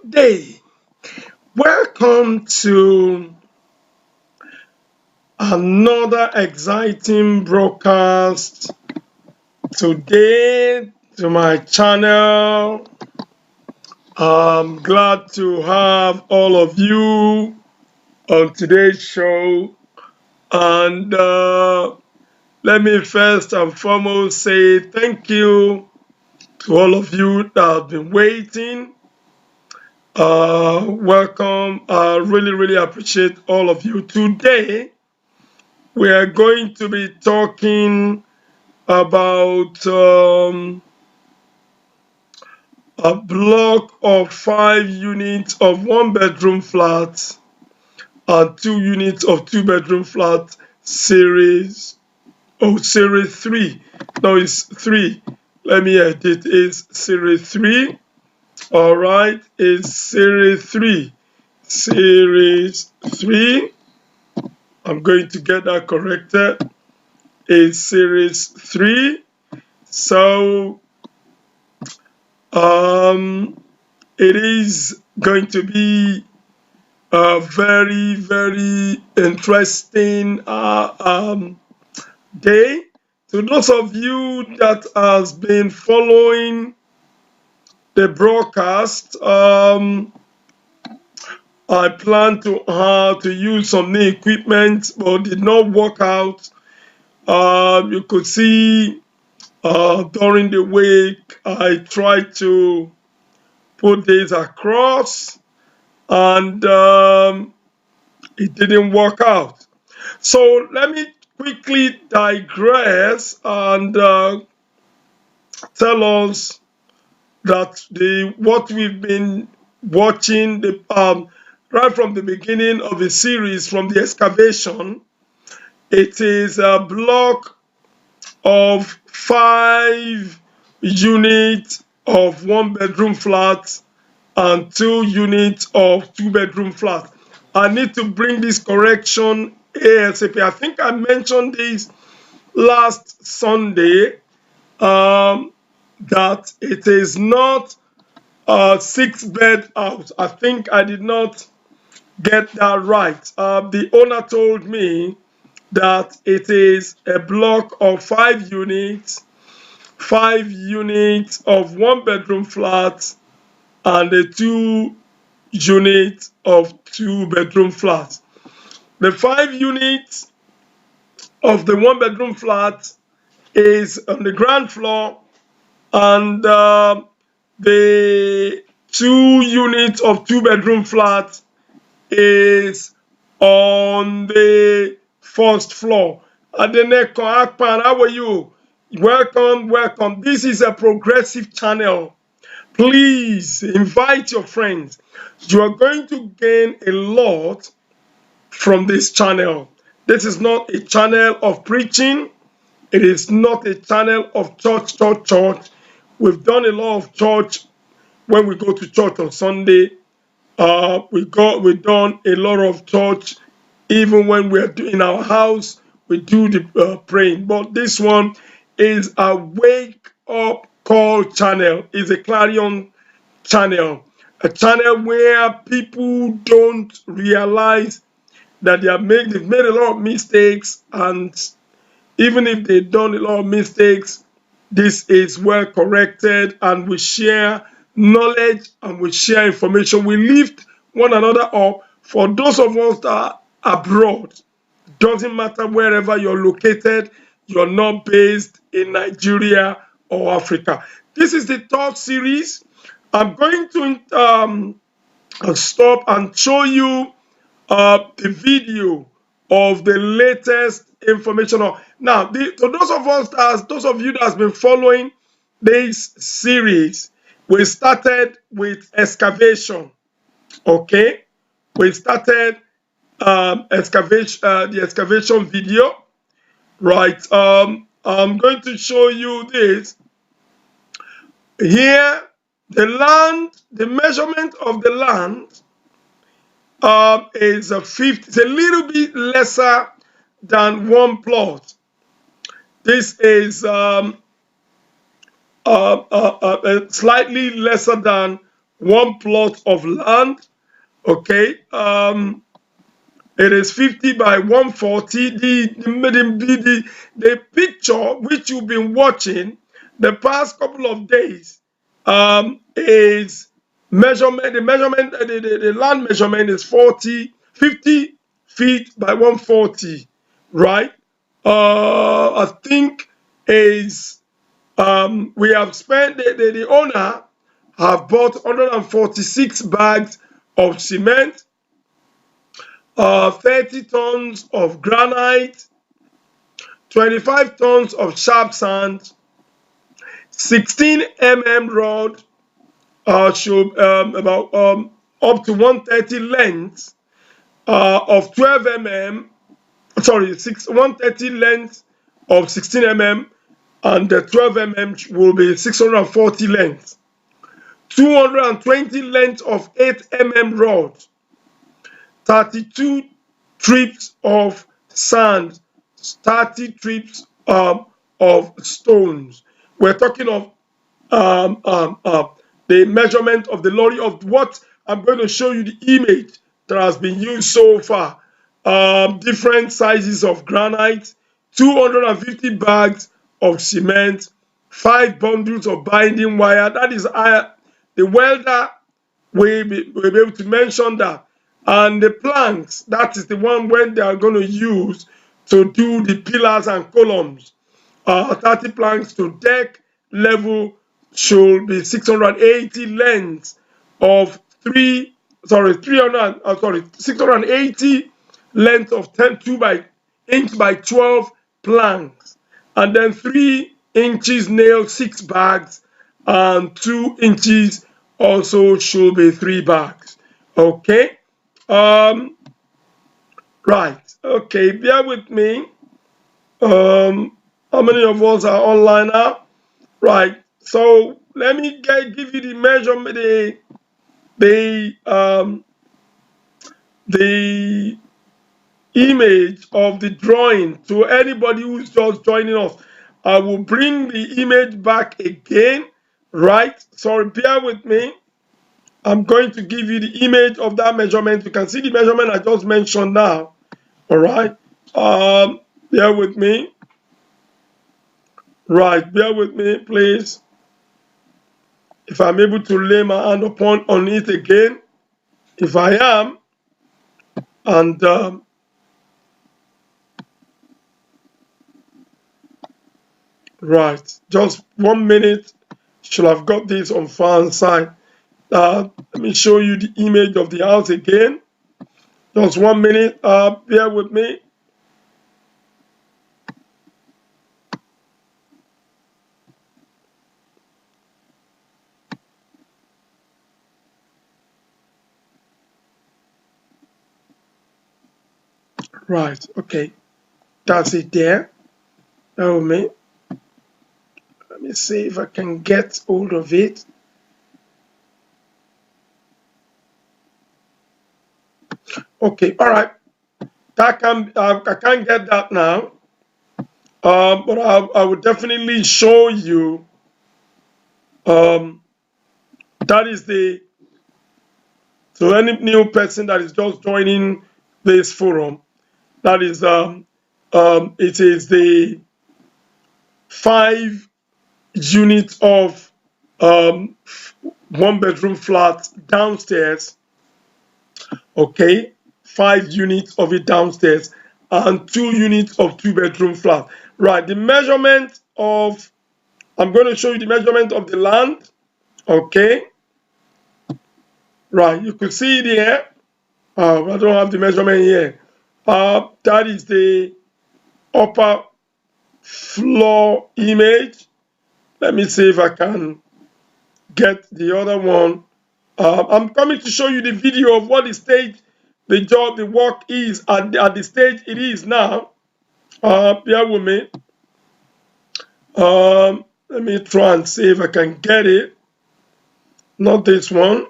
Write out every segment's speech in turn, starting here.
day. Welcome to another exciting broadcast today to my channel. I'm glad to have all of you on today's show. And let me first and foremost say thank you to all of you that have been waiting. Welcome. I really appreciate all of you. Today, we are going to be talking about a block of 5 units of one-bedroom flat and 2 units of two-bedroom flat series. Oh, series 3. No, it's 3. Let me edit. It's series 3. All right, it's series 3. Series 3. I'm going to get that corrected. Is series 3. So it is going to be a very interesting day. To those of you that has been following the broadcast, I plan to use some new equipment, but did not work out. You could see during the week I tried to put this across, and it didn't work out. So let me quickly digress and tell us that what we've been watching right from the beginning of the series, from the excavation. It is a block of 5 units of one-bedroom flat and 2 units of two-bedroom flat. I need to bring this correction ASAP. I think I mentioned this last Sunday, that it is not a 6-bed house. I think I did not get that right. The owner told me that it is a block of 5 units, 5 units of one-bedroom flat, and a 2 units of two-bedroom flat. The 5 units of the one-bedroom flat is on the ground floor, and the 2 units of two-bedroom flat is on the first floor. Adeneko Akpan, how are you? Welcome. This is a progressive channel. Please invite your friends. You are going to gain a lot from this channel. This is not a channel of preaching. It is not a channel of church. We've done a lot of church when we go to church on Sunday. We've done a lot of church even when we're in our house. We do the praying. But this one is a wake up call channel. It's a clarion channel, a channel where people don't realize that they've made a lot of mistakes, and even if they've done a lot of mistakes, this is well corrected, and we share knowledge and we share information. We lift one another up. For those of us that are abroad, doesn't matter wherever you're located, you're not based in Nigeria or Africa. This is the third series. I'm going to stop and show you the video of the latest information. Now, to those of you that has been following this series, we started with excavation. Okay, we started the excavation video. Right. I'm going to show you this here. The measurement of the land is it's a little bit lesser than one plot. This is slightly lesser than one plot of land. Okay, it is 50 by 140. The picture which you've been watching the past couple of days is measurement. The land measurement is 50 feet by 140, right? I think is we have spent the owner have bought 146 bags of cement, 30 tons of granite, 25 tons of sharp sand, 16 rod, should about up to 130 length of 12 sorry, 130 length of 16 and the 12 will be 640 length. 220 length of 8 rod, 32 trips of sand, 30 trips of stones. We're talking of the measurement of the lorry of what I'm going to show you the image that has been used so far. Different sizes of granite, 250 bags of cement, 5 bundles of binding wire. That is the welder will be able to mention that. And the planks, that is the one when they are going to use to do the pillars and columns. 30 planks to deck level should be 680 lengths of 680 length of 2 by inch by 12 planks, and then 3 inches nail 6 bags, and 2 inches also should be 3 bags. Okay, right. Okay, bear with me. How many of us are online now? Right. So let me give you the measurement, the image of the drawing to anybody who's just joining us. I will bring the image back again. Right. Sorry, bear with me. I'm going to give you the image of that measurement. You can see the measurement I just mentioned now. All right. Bear with me. Right. Bear with me, please. If I'm able to lay my hand on it again, if I am, and right, just 1 minute, should have got this on far side. Let me show you the image of the house again. Just 1 minute, bear with me. Right, okay, that's it there. Bear with me. Let me see if I can get hold of it. Okay, all right. I can't get that now, but I will definitely show you. That is so any new person that is just joining this forum, that is it is the 5 units of 1 bedroom flat downstairs. Okay, 5 units of it downstairs and 2 units of 2 bedroom flat. Right, the measurement of, I'm going to show you the measurement of the land. Okay, right, you could see it here. I don't have the measurement here. That is the upper floor image. Let me see if I can get the other one. I'm coming to show you the video of what the stage, the work is at the stage it is now. Bear with me. Let me try and see if I can get it. Not this one.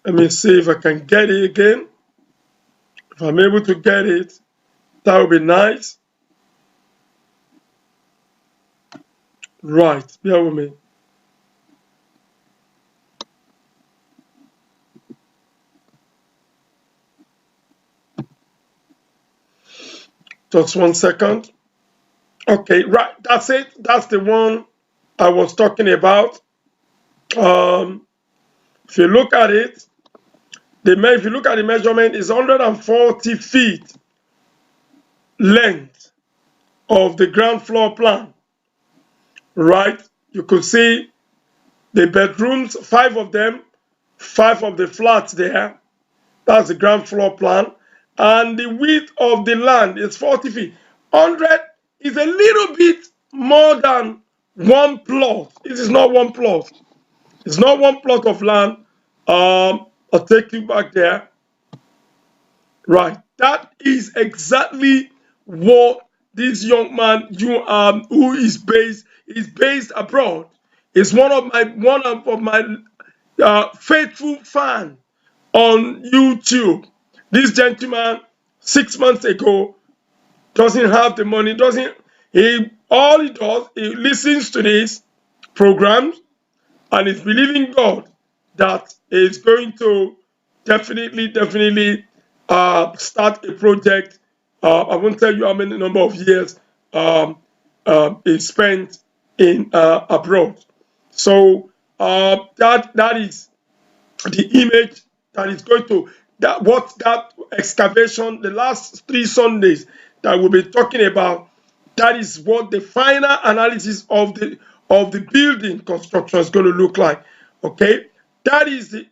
Let me see if I can get it again. If I'm able to get it, that would be nice. Right, bear with me. Just 1 second. Okay, right, that's it. That's the one I was talking about. If you look at it, if you look at the measurement, it's 140 feet length of the ground floor plan. Right, you could see the bedrooms, 5 of them, 5 of the flats there. That's the ground floor plan. And the width of the land is 40 feet. 100 is a little bit more than one plot. It is not one plot. It's not one plot of land. I'll take you back there. Right. That is exactly what this young man who is based abroad is one of my faithful fan on YouTube. This gentleman 6 months ago doesn't have the money, doesn't he all he does, he listens to these programs and is believing God that is going to definitely start a project. I won't tell you how many number of years is spent in abroad. So that is the image that is going to that excavation, the last 3 Sundays that we'll be talking about, that is what the final analysis of the building construction is going to look like. Okay, that is the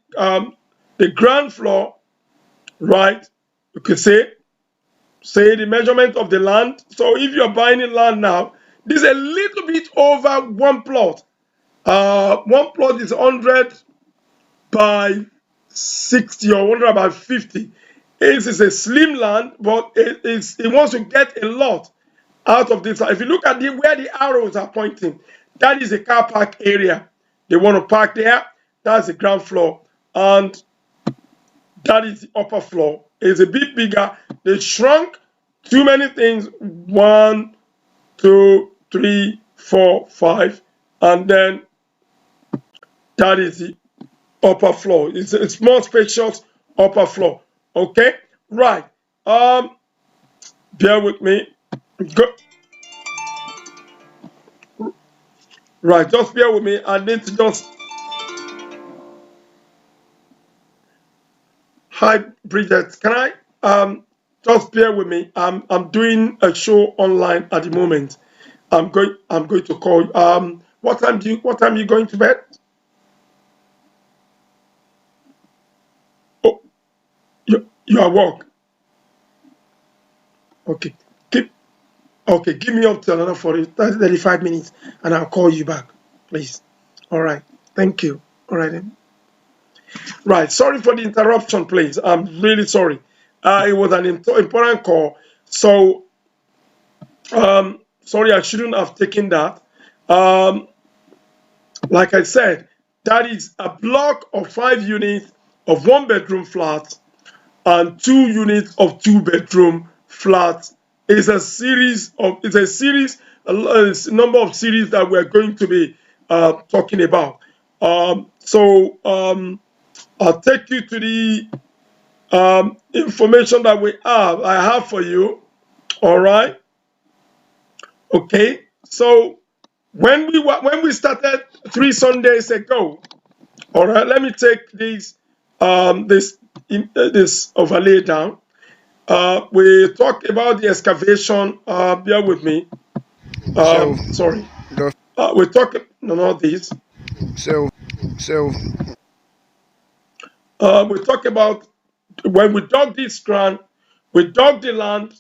ground floor, right? You could say the measurement of the land. So if you're buying land now, this is a little bit over one plot. One plot is 100 by 60 or 100 by 50. It is a slim land, but it wants to get a lot out of this. If you look at where the arrows are pointing, that is a car park area. They want to park there. That's the ground floor. And that is the upper floor. It's a bit bigger. They shrunk too many things. 1, 2, 3, 4, 5. And then that is the upper floor. It's more spacious upper floor. Okay, right. Bear with me. Go. Right, just bear with me. I need to just. Hi, Bridget. Can I just bear with me? I'm doing a show online at the moment. I'm going to call you. What time are you going to bed? Oh, you are work. Okay. Okay, give me up to another 35 minutes and I'll call you back, please. All right. Thank you. All right then. Right. Sorry for the interruption, please. I'm really sorry. It was an important call. So, sorry, I shouldn't have taken that. Um, like I said, that is a block of 5 units of 1 bedroom flat and 2 units of 2 bedroom flats. It's a number of series that we're going to be talking about. I'll take you to the information that I have for you. All right. Okay. So when we started 3 Sundays ago, all right. Let me take this overlay down. We talked about the excavation. Bear with me. Sorry. We talked not this. We talked about when we dug this ground, we dug the land,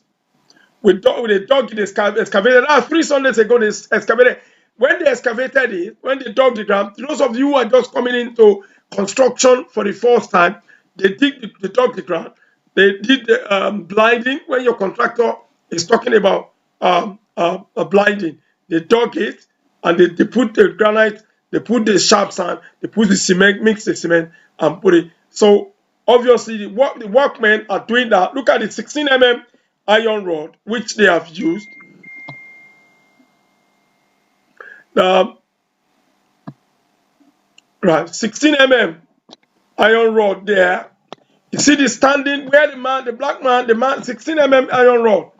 they dug it, excavated. 3 Sundays ago, they excavated. When they excavated it, when they dug the ground, those of you who are just coming into construction for the first time, they dug the ground. They did the blinding. When your contractor is talking about blinding, they dug it and they put the granite, they put the sharp sand, they put the cement, mix the cement and put it. So obviously the workmen are doing that. Look at the 16 mm iron rod which they have used. Right, 16 mm iron rod there. You see the standing where the black man, the man 16 mm iron rod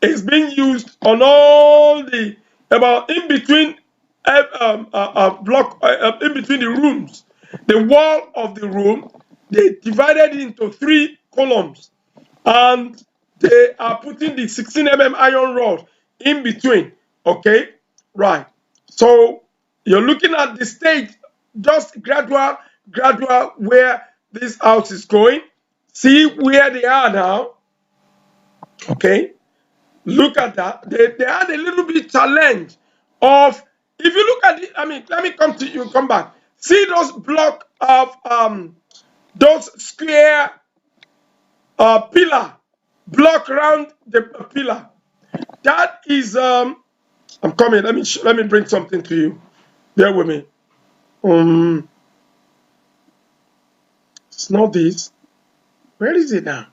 is being used on all the about in between block in between the rooms. The wall of the room, they divided it into 3 columns, and they are putting the 16 mm iron rod in between. Okay, right. So you're looking at the stage, just gradual where this house is going. See where they are now. Okay, look at that. They had a little bit challenge of, if you look at it, I mean, let me come back. See those block of those square pillar, block around the pillar. That is I'm coming. Let me bring something to you. Bear with me. It's not this. Where is it now?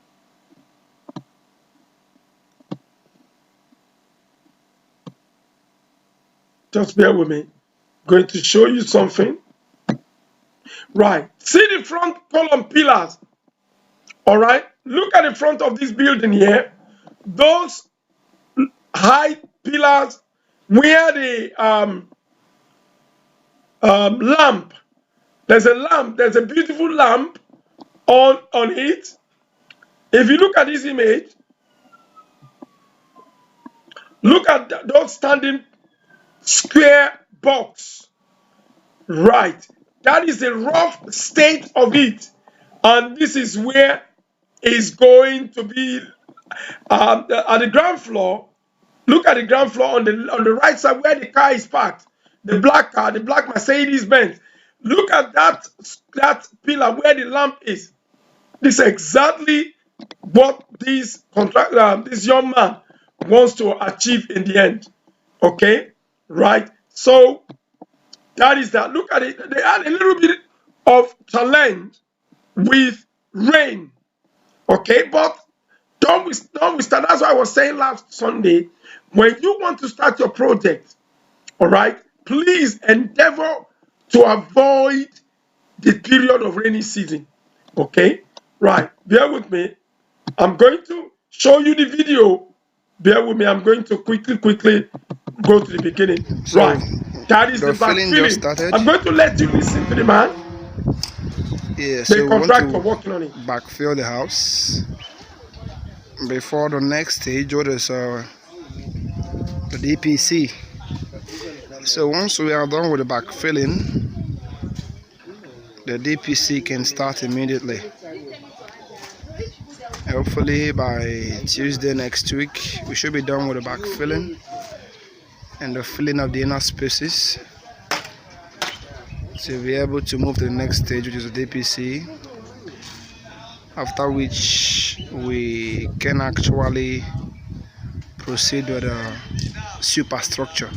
Just bear with me. I'm going to show you something. Right. See the front column pillars. All right. Look at the front of this building here. Those high pillars where the lamp. There's a lamp. There's a beautiful lamp on it. If you look at this image, look at those standing square box. Right. That is the rough state of it. And this is where it's going to be at the ground floor. Look at the ground floor on the right side where the car is parked. The black car, the black Mercedes Benz. Look at that pillar where the lamp is. This is exactly what this young man wants to achieve in the end. Okay, right? So that is that. Look at it. They had a little bit of challenge with rain. Okay, but don't we start? That's why I was saying last Sunday, when you want to start your project, all right, please endeavor to avoid the period of rainy season. Okay, right. Bear with me. I'm going to show you the video. Bear with me. I'm going to quickly go to the beginning. So, right. That is the backfilling. I'm going to let you listen to the man. Yeah, so the contractor working on it. Backfill the house before the next stage, what is the DPC. So once we are done with the backfilling, the DPC can start immediately. Hopefully by Tuesday next week, we should be done with the backfilling and the filling of the inner spaces to be able to move to the next stage, which is the DPC, after which we can actually proceed with the superstructure.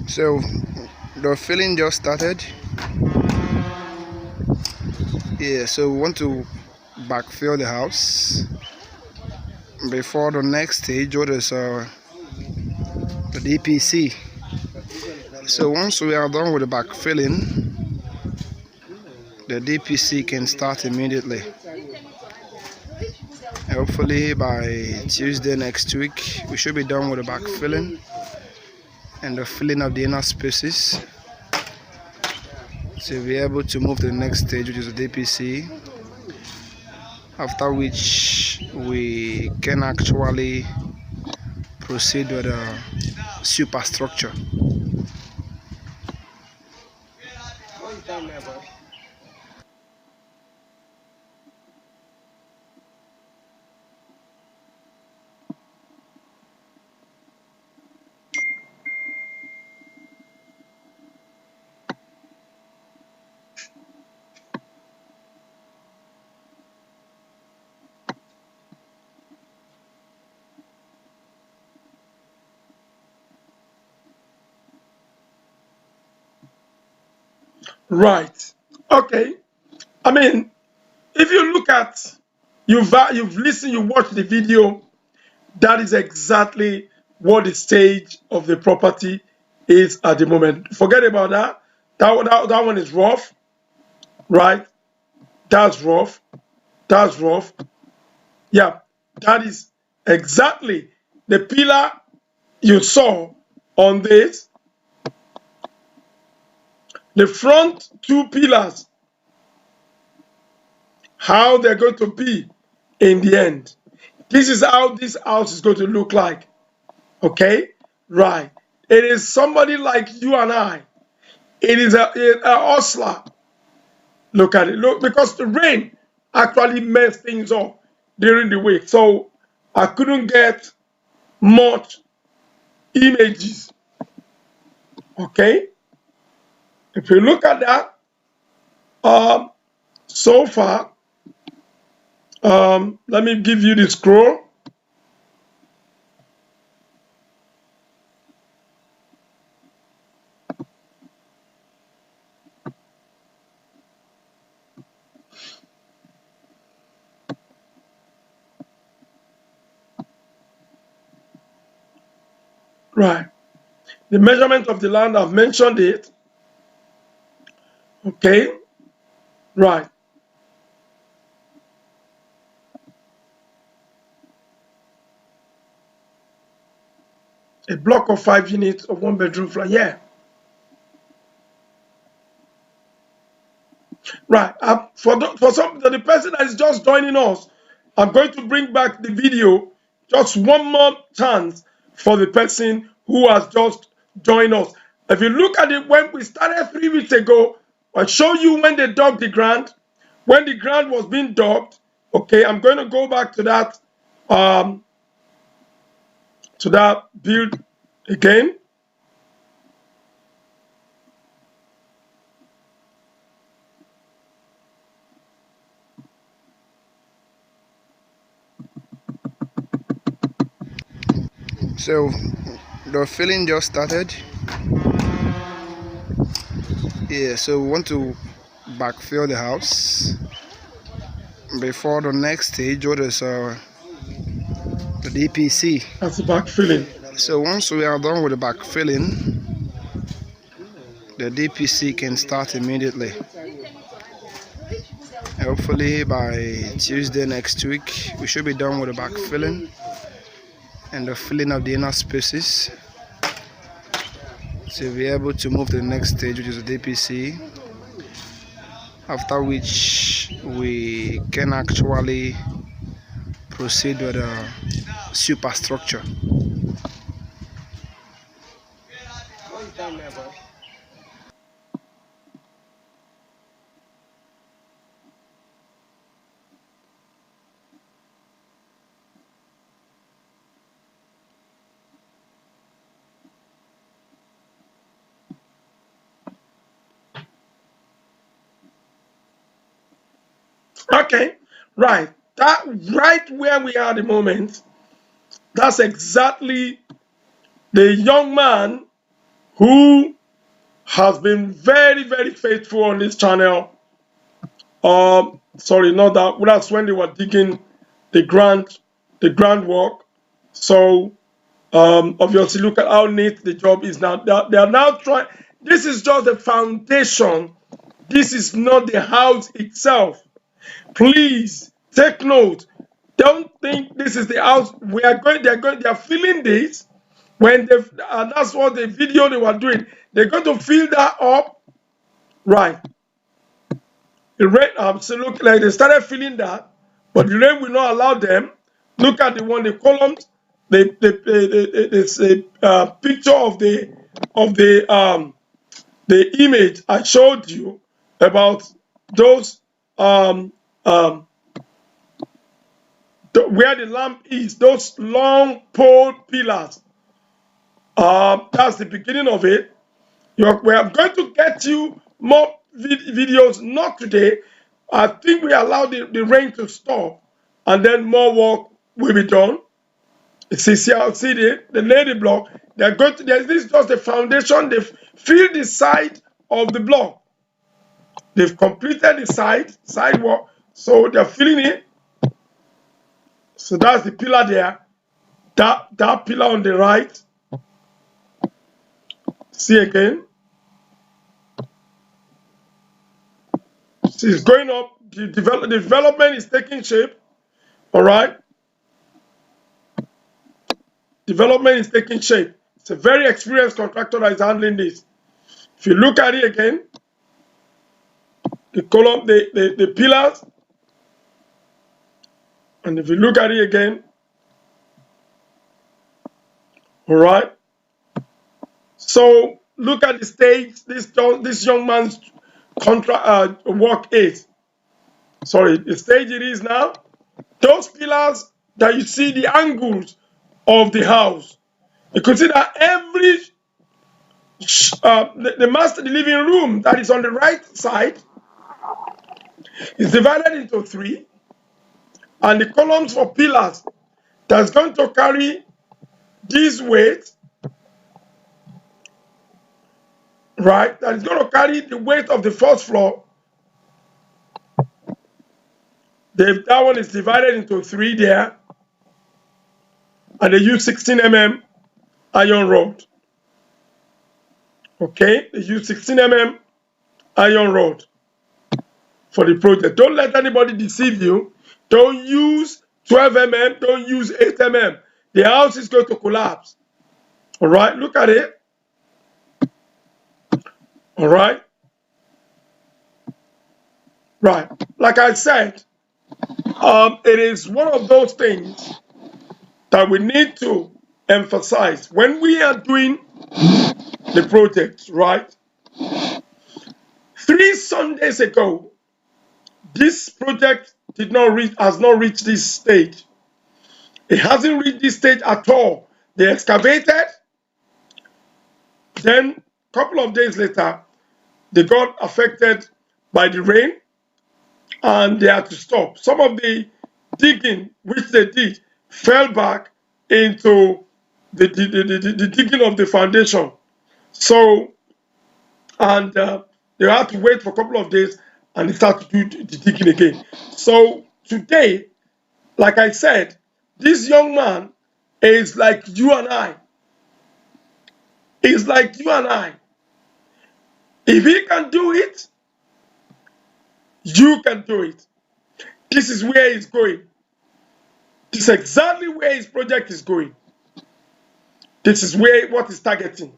So the filling just started. Yeah, so we want to backfill the house before the next stage, what is the DPC. So once we are done with the backfilling, the DPC can start immediately. Hopefully by Tuesday next week, we should be done with the backfilling and the filling of the inner spaces to be able to move to the next stage, which is the DPC, after which we can actually proceed with the superstructure. Right. Okay. I mean, if you look at, you've listened, you watched the video, that is exactly what the stage of the property is at the moment. Forget about that. That one is rough, right? That's rough. That's rough. Yeah, that is exactly the pillar you saw on this. The front two pillars, how they're going to be in the end. This is how this house is going to look like. Okay? Right. It is somebody like you and I. It is a hustler. Look at it. Look, because the rain actually messed things up during the week. So I couldn't get much images. Okay? If you look at that, so far, let me give you the scroll. Right. The measurement of the land, I've mentioned it. Okay. Right. A block of 5 units of 1 bedroom flat. Yeah. Right. For the person that is just joining us, I'm going to bring back the video. Just one more chance for the person who has just joined us. If you look at it, when we started 3 weeks ago, I show you when they dug the ground, when the ground was being dug. Okay, I'm going to go back to that build again. So the filling just started. Yeah, so we want to backfill the house before the next stage, what is the DPC. That's the backfilling. So once we are done with the backfilling, the DPC can start immediately. Hopefully by Tuesday next week, we should be done with the backfilling and the filling of the inner spaces to be able to move to the next stage, which is the DPC, after which we can actually proceed with the superstructure. Okay, right. That right where we are at the moment, that's exactly the young man who has been very, very faithful on this channel. Sorry, not that. That's when they were digging the groundwork. So obviously, look at how neat the job is now. They are now trying. This is just the foundation. This is not the house itself. Please take note. Don't think this is the house. We are going. They are filling this. When they, and that's what the video they were doing. They're going to fill that up, right? The rain, so look like they started filling that, but the rain will not allow them. Look at the columns. There's a picture of the the image I showed you about those where the lamp is, those long pole pillars. That's the beginning of it. We are going to get you more videos, not today. I think we allow the rain to stop, and then more work will be done. See the lady block. They're going to. This is just the foundation. They've filled the side of the block. They've completed the sidewalk, so they're filling it. So that's the pillar there. That pillar on the right. See again. See, it's going up. The development is taking shape. All right. Development is taking shape. It's a very experienced contractor that is handling this. If you look at it again, the column, the pillars, and if you look at it again, all right. So look at the stage this young man's work is. Sorry, the stage it is now. Those pillars that you see the angles of the house. You could see that every the living room that is on the right side is divided into three, and the columns for pillars that's going to carry this weight, right? That is going to carry the weight of the first floor. That one is divided into three there, and they use 16 mm iron rod. Okay, they use 16 mm iron rod for the project. Don't let anybody deceive you. Don't use 12 mm, don't use 8 mm. The house is going to collapse. All right, look at it. All right. Right. Like I said, it is one of those things that we need to emphasize when we are doing the project, right? 3 Sundays ago, this project has not reached this stage. It hasn't reached this stage at all. They excavated, then a couple of days later, they got affected by the rain and they had to stop. Some of the digging, which they did, fell back into the digging of the foundation. So, and they had to wait for a couple of days and they started to do the digging again. So today, like I said, this young man is like you and I. He's like you and I. If he can do it, you can do it. This is where he's going. This is exactly where his project is going. This is what he's targeting.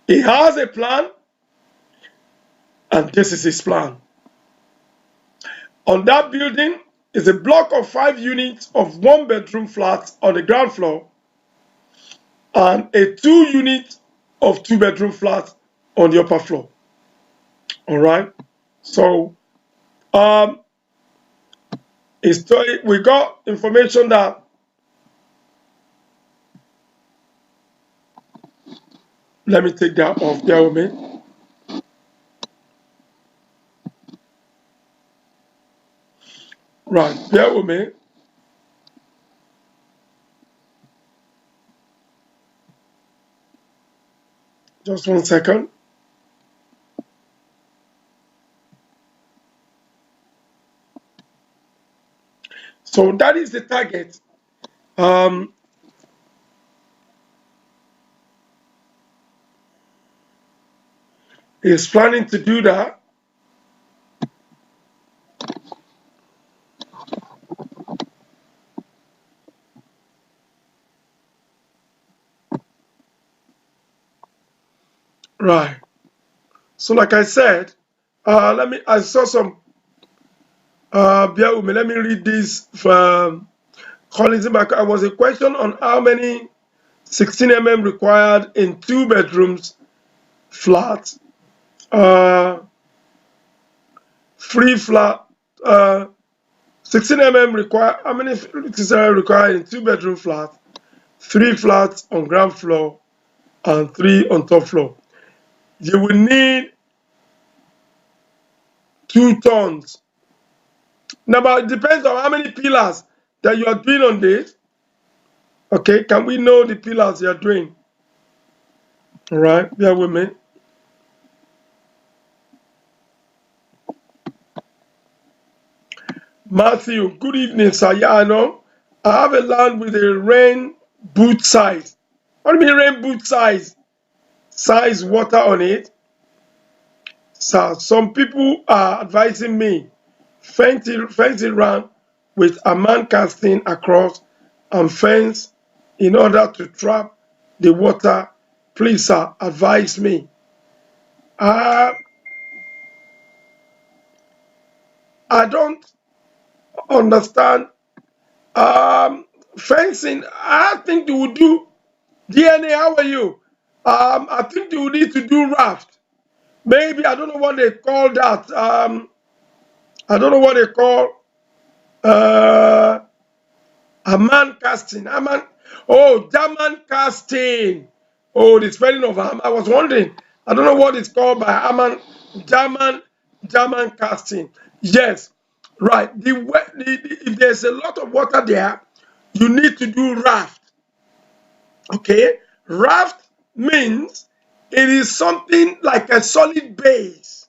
He has a plan, and this is his plan. On that building is a block of 5 units of 1-bedroom flats on the ground floor and a 2-unit of 2-bedroom flats on the upper floor. All right. So, we got information that let me take that off there with me. Right, bear with me. Just 1 second. So that is the target. He's planning to do that. Right. So like I said, I saw some, bear with me, let me read this from Collins. There was a question on how many 16 mm required in 2 bedrooms flat. uh, free flat, 16 require, how many is required in 2 bedroom flat, 3 flats on ground floor, and 3 on top floor. You will need 2 tons. Now, but it depends on how many pillars that you are doing on this. Okay, can we know the pillars you are doing? All right, bear with me. Matthew, good evening, sir. Yeah, I know. I have a land with a rain boot size. What do you mean rain boot size? Size water on it. Sir, some people are advising me fence it round with a man casting across and fence in order to trap the water. Please, sir, advise me. Uh, I don't understand. Fencing, I think they will do DNA. How are you? I think they will need to do raft. Maybe I don't know what they call that. I don't know what they call uh, a man casting. A man. Oh, German casting. Oh, the spelling of I was wondering. I don't know what it's called by Aman. German German casting. Yes, right. If there's a lot of water there, you need to do raft. Okay, raft means it is something like a solid base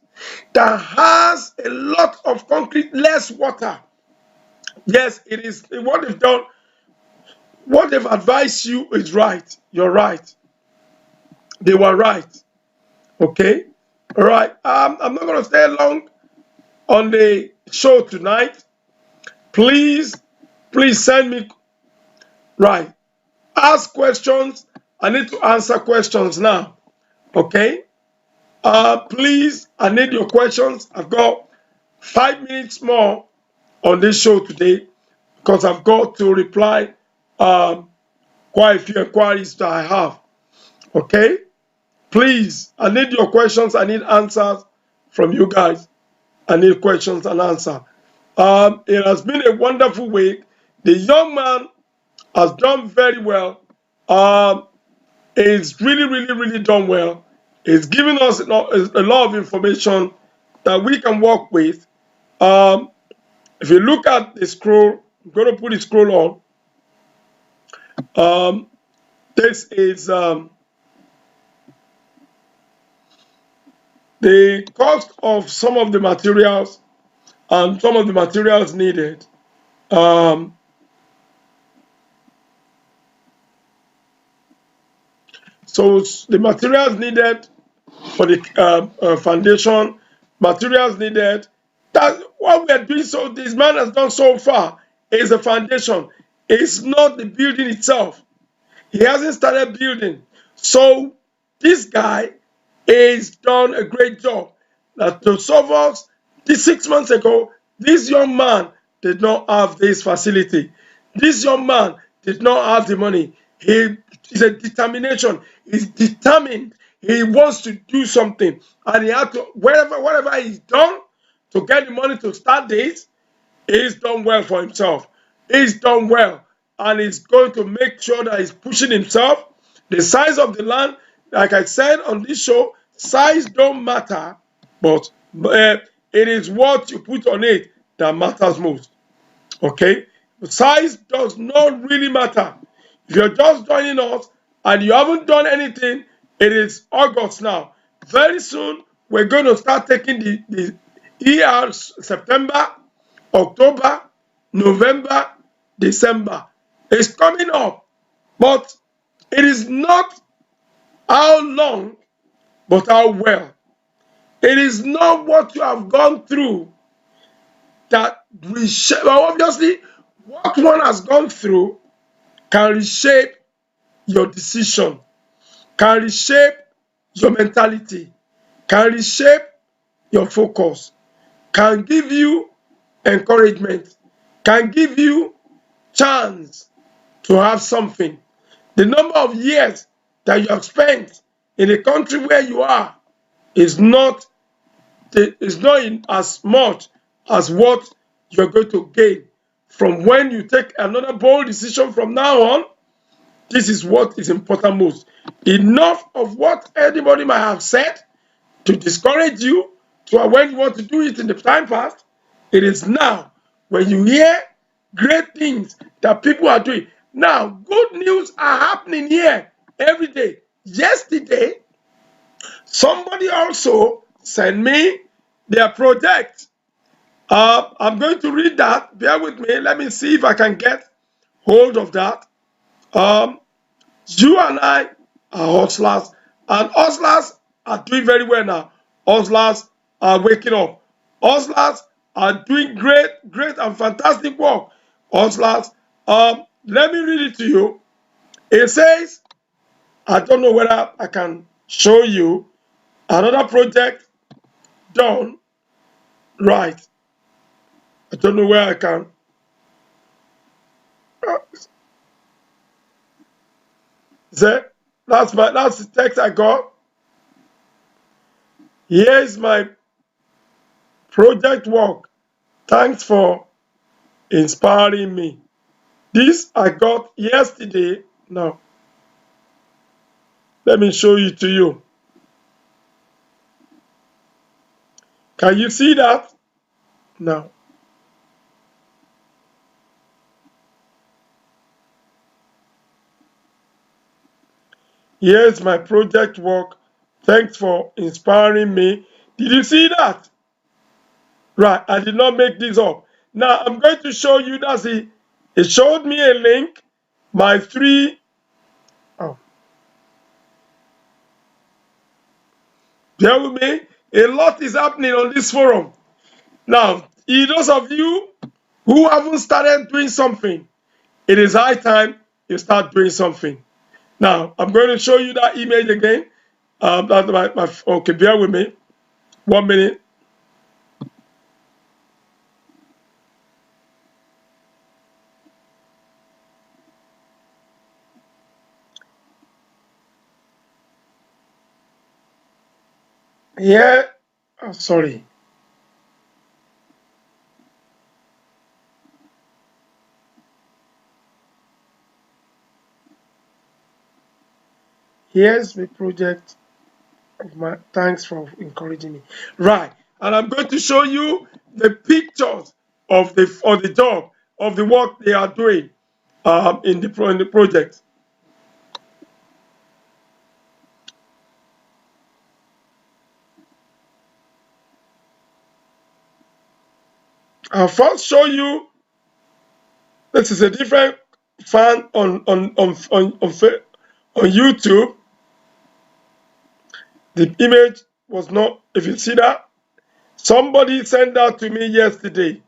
that has a lot of concrete, less water. Yes, it is what they've done. What they've advised you is right. You're right. They were right. Okay. All right. I'm not going to stay long on the show tonight. Please, please send me. Right. Ask questions. I need to answer questions now. Okay. Please, I need your questions. I've got 5 minutes more on this show today because I've got to reply quite a few inquiries that I have. Okay. Please, I need your questions. I need answers from you guys. I need questions and answers. It has been a wonderful week. The young man has done very well. He's really, really, really done well. He's giving us a lot of information that we can work with. If you look at the scroll, I'm going to put the scroll on. This is the cost of some of the materials and some of the materials needed. Um, so the materials needed for the foundation, materials needed. That what we are doing. So this man has done so far is the foundation. It's not the building itself. He hasn't started building. So this guy has done a great job. Now to solve us, this 6 months ago, this young man did not have this facility. This young man did not have the money. He is a determination. He's determined. He wants to do something, and he had to whatever he's done to get the money to start this. He's done well for himself. He's done well, and he's going to make sure that he's pushing himself. The size of the land, like I said on this show, size don't matter, but it is what you put on it that matters most. Okay, size does not really matter. If you're just joining us and you haven't done anything, it is August now. Very soon we're going to start taking the ERs September, October, November, December. It's coming up, but it is not how long, but how well. It is not what you have gone through that reshape. Well, obviously, what one has gone through can reshape your decision, can reshape your mentality, can reshape your focus, can give you encouragement, can give you chance to have something. The number of years that you have spent in the country where you are is not is not in as much as what you're going to gain from when you take another bold decision from now on. This is what is important most. Enough of what anybody might have said to discourage you to when you want to do it in the time past. It is now when you hear great things that people are doing. Now, good news are happening here every day. Yesterday, somebody also sent me their project. I'm going to read that. Bear with me. Let me see if I can get hold of that. Um, you and I are hustlers, and hustlers are doing very well now. Hustlers are waking up. Hustlers are doing great, great, and fantastic work. Hustlers, let me read it to you. It says, I don't know whether I can show you another project done right. I don't know where I can. Say, that's the text I got. Here's my project work. Thanks for inspiring me. This I got yesterday. Now, let me show it to you. Can you see that? Now, here's my project work. Thanks for inspiring me. Did you see that? Right, I did not make this up. Now, I'm going to show you that it showed me a link. My three. Oh, bear with me. A lot is happening on this forum. Now, those of you who haven't started doing something, it is high time you start doing something. Now, I'm going to show you that image again. Okay, bear with me. 1 minute. Here, oh, sorry. Here's the project of my. Thanks for encouraging me. Right, and I'm going to show you the pictures of the job of the work they are doing in the project. I'll first show you. This is a different fan on YouTube. The image was not. If you see that, somebody sent that to me yesterday.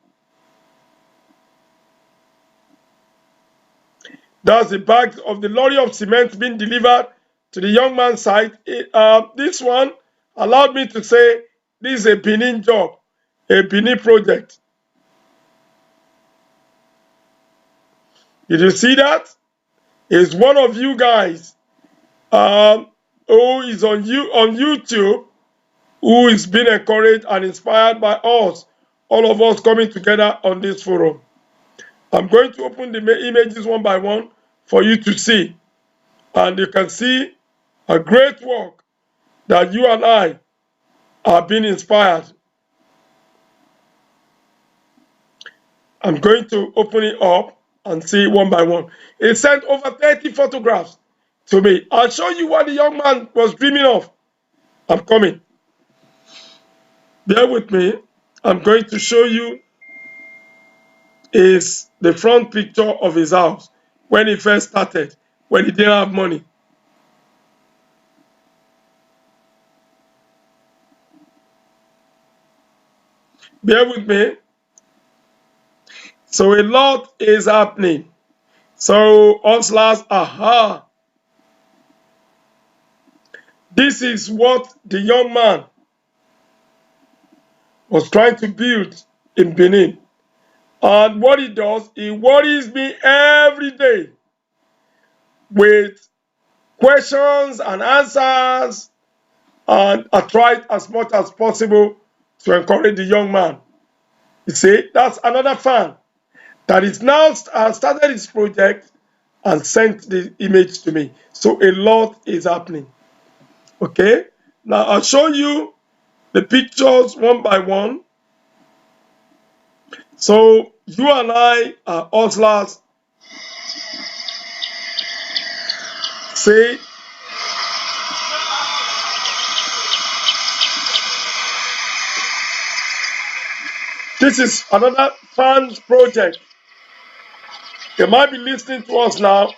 That's the bags of the lorry of cement being delivered to the young man's site. This one allowed me to say this is a Benin job, a Benin project. Did you see that? It's one of you guys who is on YouTube, who is being encouraged and inspired by us, all of us coming together on this forum. I'm going to open the images one by one for you to see. And you can see a great work that you and I are being inspired. I'm going to open it up and see one by one. It sent over 30 photographs to me. I'll show you what the young man was dreaming of. I'm coming. Bear with me. I'm going to show you the front picture of his house when he first started, when he didn't have money. Bear with me. So a lot is happening. So hustlers, aha. This is what the young man was trying to build in Benin. And what he does, he worries me every day with questions and answers. And I tried as much as possible to encourage the young man. You see, that's another fan that is now started his project and sent the image to me. So a lot is happening. Okay, now I'll show you the pictures one by one. So you and I are hustlers. Say, this is another fans project. They might be listening to us now.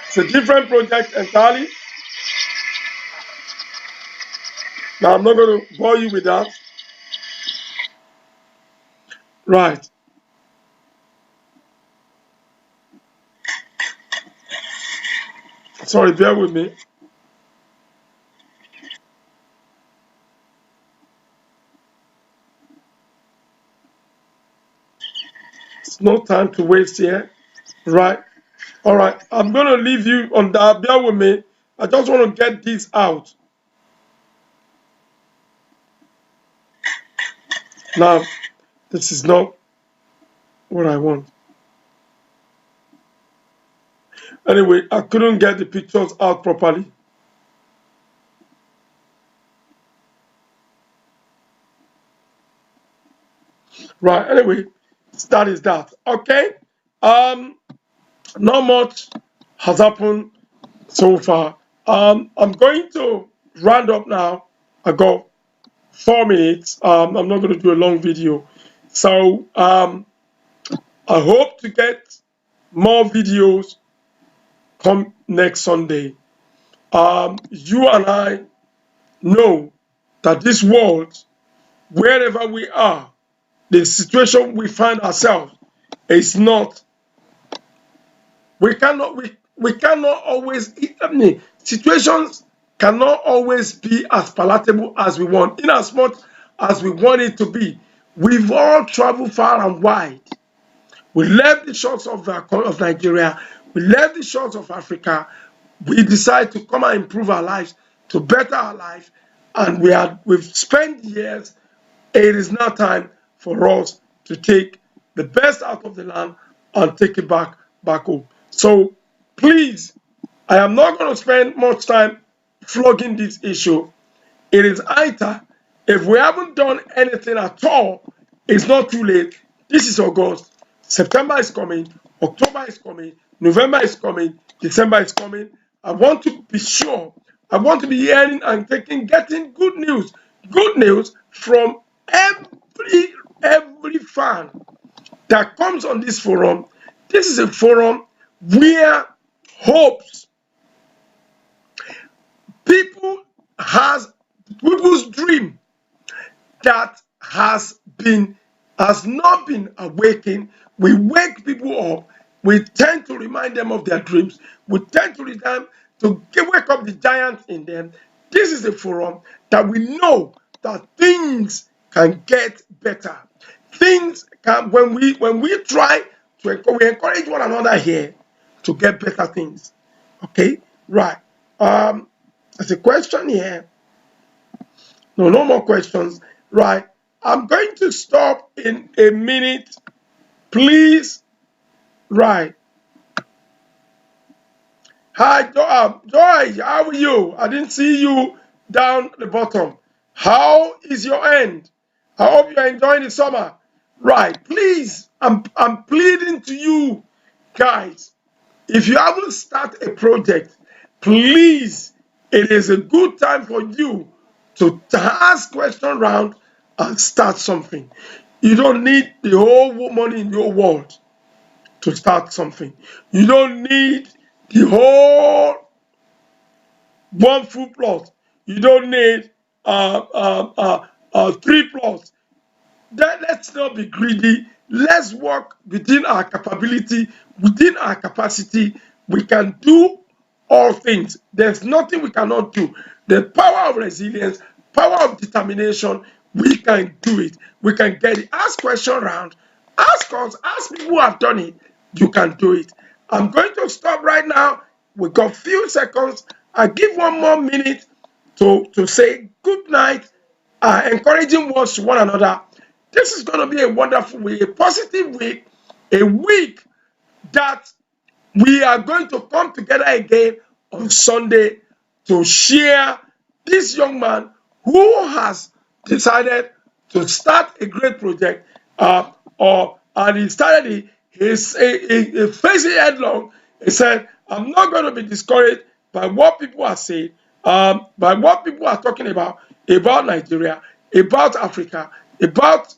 It's a different project entirely. Now I'm not going to bore you with that. Right. Sorry, bear with me. It's no time to waste here. Right. All right. I'm going to leave you on that. Bear with me. I just want to get this out. Now, this is not what I want. Anyway, I couldn't get the pictures out properly. Right. Anyway, that is that. Okay. Not much has happened so far. I'm going to round up now. I got 4 minutes. I'm not going to do a long video. So I hope to get more videos come next Sunday. You and I know that this world, wherever we are, the situation we find ourselves is not. We cannot always. I mean, situations cannot always be as palatable as we want, in as much as we want it to be. We've all traveled far and wide. We left the shores of Nigeria. We left the shores of Africa. We decided to come and improve our lives, to better our life, and we've spent years. It is now time for us to take the best out of the land and take it back home. So please, I am not going to spend much time flogging this issue. It is either, if we haven't done anything at all, it's not too late. This is August. September is coming. October is coming. November is coming. December is coming. I want to be sure. I want to be hearing and getting good news. Good news from every fan that comes on this forum. This is a forum where hopes, people's dream that has not been awakened. We wake people up. We tend to remind them of their dreams. We tend to remind them to wake up the giant in them. This is a forum that we know that things can get better. Things can, when we try to we encourage one another here to get better things. Okay, right. There's a question here. No more questions. Right. I'm going to stop in a minute. Please. Right. Hi, Joy. How are you? I didn't see you down the bottom. How is your end? I hope you're enjoying the summer. Right. Please, I'm pleading to you guys. If you haven't started a project, please, it is a good time for you to ask question round and start something. You don't need the whole money in your world to start something. You don't need the whole 1 full plot. You don't need 3 plots. Let's not be greedy. Let's work within our capability, within our capacity. We can do all things. There's nothing we cannot do. The power of resilience, power of determination, we can do it. We can get it. Ask question round. Ask us, ask people who have done it. You can do it. I'm going to stop right now. we got few seconds. I give one more minute to say good night, encouraging words to one another. This is going to be a wonderful week, a positive week, a week that we are going to come together again on Sunday to share this young man who has decided to start a great project, and he started it. He faced it headlong. He said, "I'm not going to be discouraged by what people are saying, by what people are talking about Nigeria, about Africa, about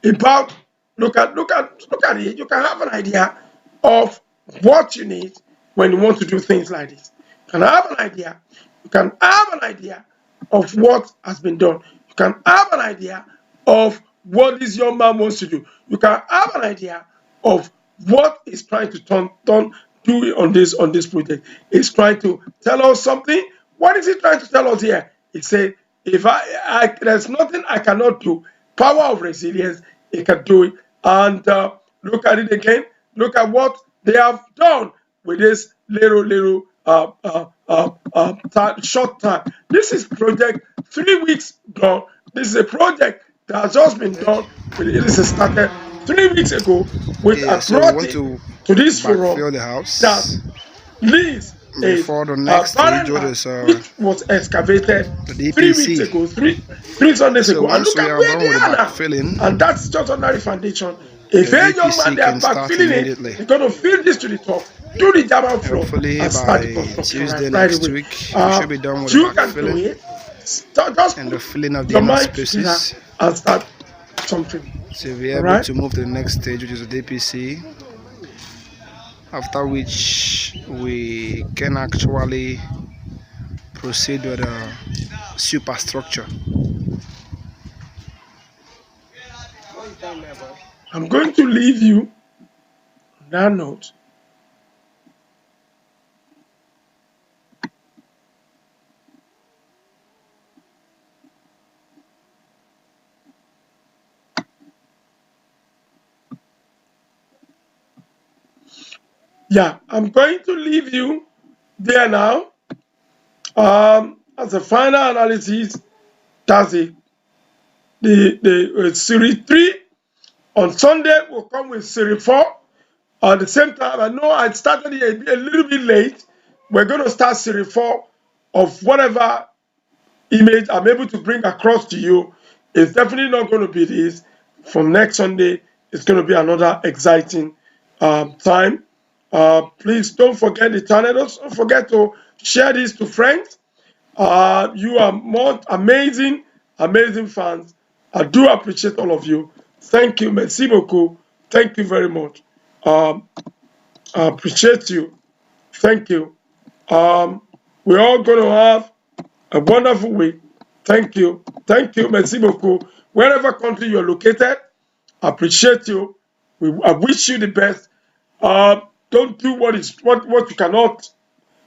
about look at it. You can have an idea of what you need when you want to do things like this. You can have an idea. You can have an idea of what has been done. You can have an idea of what this young man wants to do. You can have an idea of what he's trying to do on this project. He's trying to tell us something. What is he trying to tell us here? He said, if there's nothing I cannot do, power of resilience, he can do it. And look at it again. Look at what they have done with this little short time. This is project 3 weeks done. This is a project that has just been done. This is started 3 weeks ago with Yeah, a so we want project to to this forum backfill the that house leads a before the next stage, barren what land is which was excavated the 3 weeks DPC. ago, three Sundays So ago. And once look we at are where done they with the are now. And backfilling, that's just ordinary foundation. If the a young man DPC they are can start backfilling it, immediately. they're going to fill this to the top, do the German floor, Hopefully and start the by construction Tuesday right next away. week, we should be done with the You can do backfilling it. Just and the put filling of the your inner mind together spaces. and start something. So we're All able right? to move to the next stage, which is the DPC, after which we can actually proceed with the superstructure. I'm going to leave you on that note. Yeah, I'm going to leave you there now. As a final analysis, that's it. The series 3 on Sunday will come with series 4. At the same time, I know I started a little bit late. We're going to start series 4 of whatever image I'm able to bring across to you. It's definitely not going to be this. From next Sunday, it's going to be another exciting time. Please don't forget the channel. Don't forget to share this to friends. You are more amazing, amazing fans. I do appreciate all of you. Thank you, merci beaucoup. Thank you very much. I appreciate you. Thank you. We're all going to have a wonderful week. Thank you. Thank you, merci beaucoup. Wherever country you're located, I appreciate you. I wish you the best. Don't do what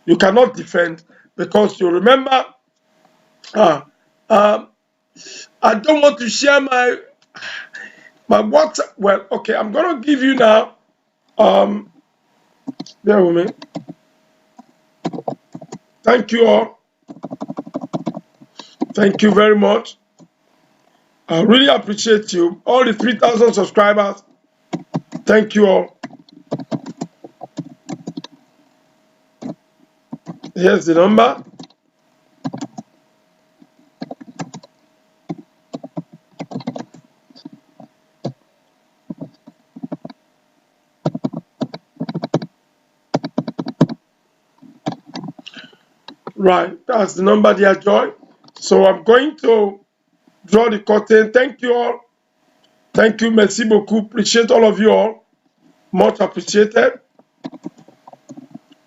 you cannot defend, because you remember. Uh, um, I don't want to share my WhatsApp. Well, okay, I'm gonna give you now. Bear with me. Thank you all. Thank you very much. I really appreciate you. All the 3,000 subscribers. Thank you all. Here's the number. Right, that's the number, dear Joy. So I'm going to draw the curtain. Thank you all. Thank you, merci beaucoup. Appreciate all of you all. Much appreciated.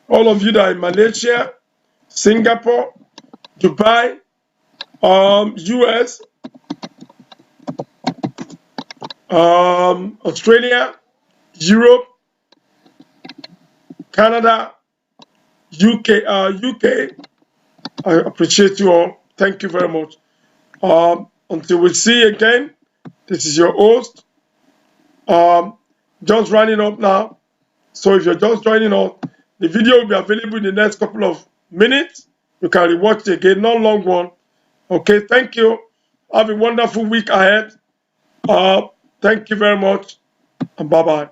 All of you that are in Malaysia, Singapore, Dubai, US, Australia, Europe, Canada, UK. I appreciate you all. Thank you very much. Until we see again, this is your host. Just running up now. So if you're just joining us, The video will be available in the next couple of minutes. You can rewatch it again, not long one. Okay, thank you. Have a wonderful week ahead. Thank you very much, and bye-bye.